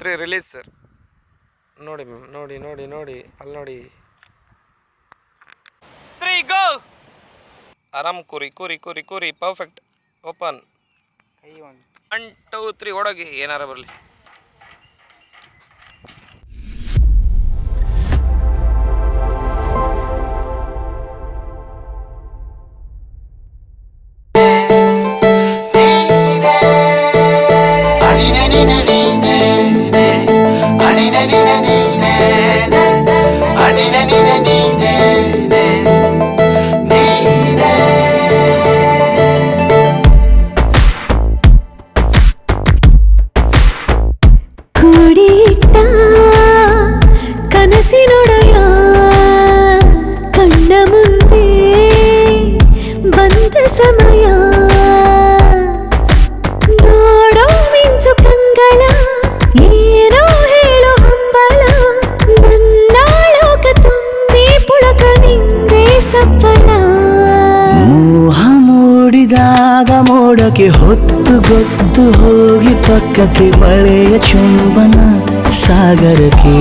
3 release sir. ನೋಡಿ ma'am, ನೋಡಿ ನೋಡಿ ನೋಡಿ, ಅಲ್ಲಿ ನೋಡಿ. 3 ಗೋ. ಆರಾಮ್ ಕೂರಿ ಕೂರಿ ಕೂರಿ ಕೂರಿ. ಪರ್ಫೆಕ್ಟ್. ಓಪನ್. 1 2 3 ಓಡೋಗಿ, ಏನಾರ ಬರಲಿ. ಕನಸಿನೊಡೆಯ ಕಣ್ಣ ಮುಂದೆ ಬಂದ ಸಮಯ, ನೋಡೋ ಮಿಂಚು ಕಂಗಳ, ಏನೋ ಹೇಳೋ ಹಂಬಲ, ನನ್ನ ಲೋಕ ತುಂಬಿ ಪುಳಕ ನಿಂದೆ ಸಪ್ಪಳ. ಮೋಹ ಮೂಡಿದಾಗ ಮೋಡಕ್ಕೆ ಹೊತ್ತು ಗೊತ್ತು ಹೋಗಿ ಪಕ್ಕಕ್ಕೆ ಮಳೆಯ ಚುಂಬನ ಸಾಗರಕ್ಕೆ.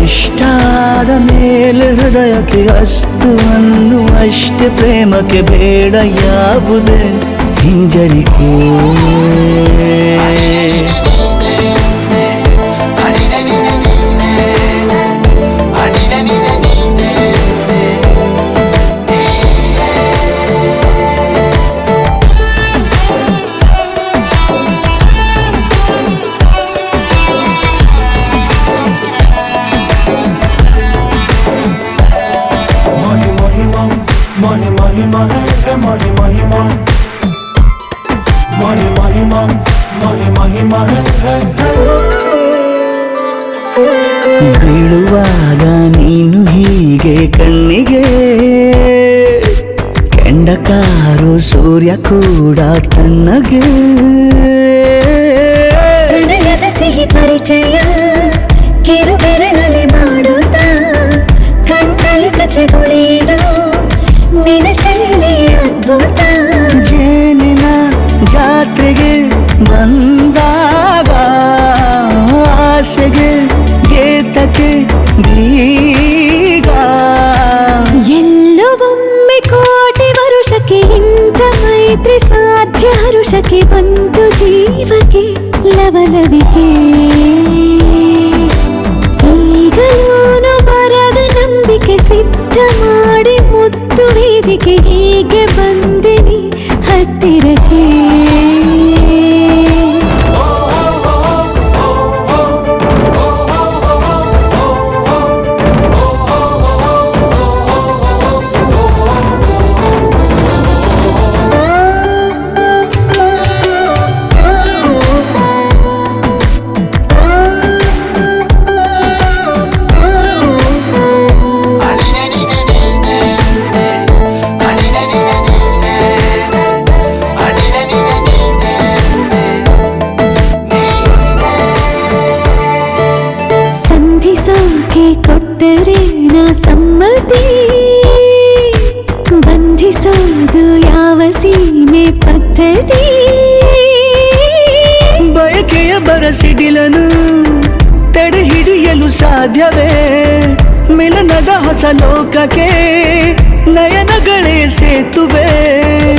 ಇಷ್ಟಾದ ಮೇಲೆ ಹೃದಯಕ್ಕೆ ಅಸ್ತು ಅನ್ನುವಷ್ಟೇ ಪ್ರೇಮಕ್ಕೆ ಬೇಡ ಯಾವುದೇ ಹಿಂಜರಿಕೆ. ಬೀಳುವಾಗ ನೀನು ಹೀಗೆ ಕಣ್ಣಿಗೆ, ಕೆಂಡಕಾರು ಸೂರ್ಯ ಕೂಡ ಕಣ್ಣಗೆ. ಪ್ರಣಯದ ಸಿಹಿ ಪರಿಚಯ ಕಿರು ಬೆರಳಲ್ಲಿ ಮಾಡುತ್ತ, ಕಣ್ಣಲ್ಲಿ ಕಚಗುಳಿಡು ನಿನ ಶೈಲಿ ಅದ್ಭುತ. ಜೇನಿನ ಜಾತ್ರೆಗೆ ಬಂದಾಗ ಆಸೆಗೆ ಗೇತಕ್ಕೆ ಬೀಗ. ಎಲ್ಲವೊಮ್ಮೆ ಕೋಟಿ ವರುಷಕ್ಕೆ ಇಂಥ ಮೈತ್ರಿ ಸಾಧ್ಯ, ಹರುಷಕ್ಕೆ ಬಂತು ಜೀವಕ್ಕೆ ಲವಲವಿಕೆ. ಈಗಲೂನು ಬರದ ನಂಬಿಕೆ ಸಿದ್ಧ ಮಾಡಿ ಮುತ್ತು ವೇದಿಕೆ, ಹೀಗೆ ಬಂದಿನಿ ಹತ್ತಿರಕ್ಕೆ. ಕೊಟ್ಟರೆ ನಾ ಸಮ್ಮತಿ, ಬಂಧಿಸೋದು ಯಾವ ಸೀಮೆ ಪದ್ಧತಿ. ಬಯಕೆಯ ಬರಸಿಡಿಲನು ತಡೆ ಹಿಡಿಯಲು ಸಾಧ್ಯವೇ, ಮಿಲನದ ಹೊಸ ಲೋಕಕ್ಕೆ ನಯನಗಳೇ ಸೇತುವೆ.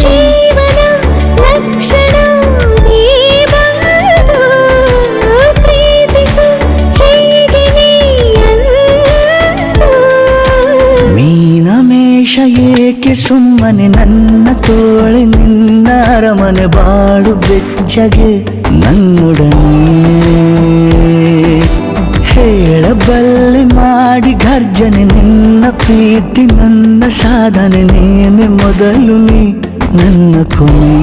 ಜೀವನ ಲಕ್ಷಣ ನೀ ಬಂದು ಪ್ರೀತಿಸು ಹೀಗೆ ನೀಯಂದು. ಮೀನಮೇಷ ಏಕೆ ಸುಮ್ಮನೆ ನನ್ನ ತೋಳೆ ನಿನ್ನ ಅರಮನೆ ಬಾಡು ಬೆಚ್ಚಗೆ ನನ್ನೊಡನೆ. ಹೇಳಬಲ್ಲೆ ಮಾಡಿ ಗರ್ಜನೆ ನಿನ್ನ ಪ್ರೀತಿ ನನ್ನ ಸಾಧನೆ, ನೇನೆ ಮೊದಲು ನೀ ನನ್ನ ಕೊನೆ.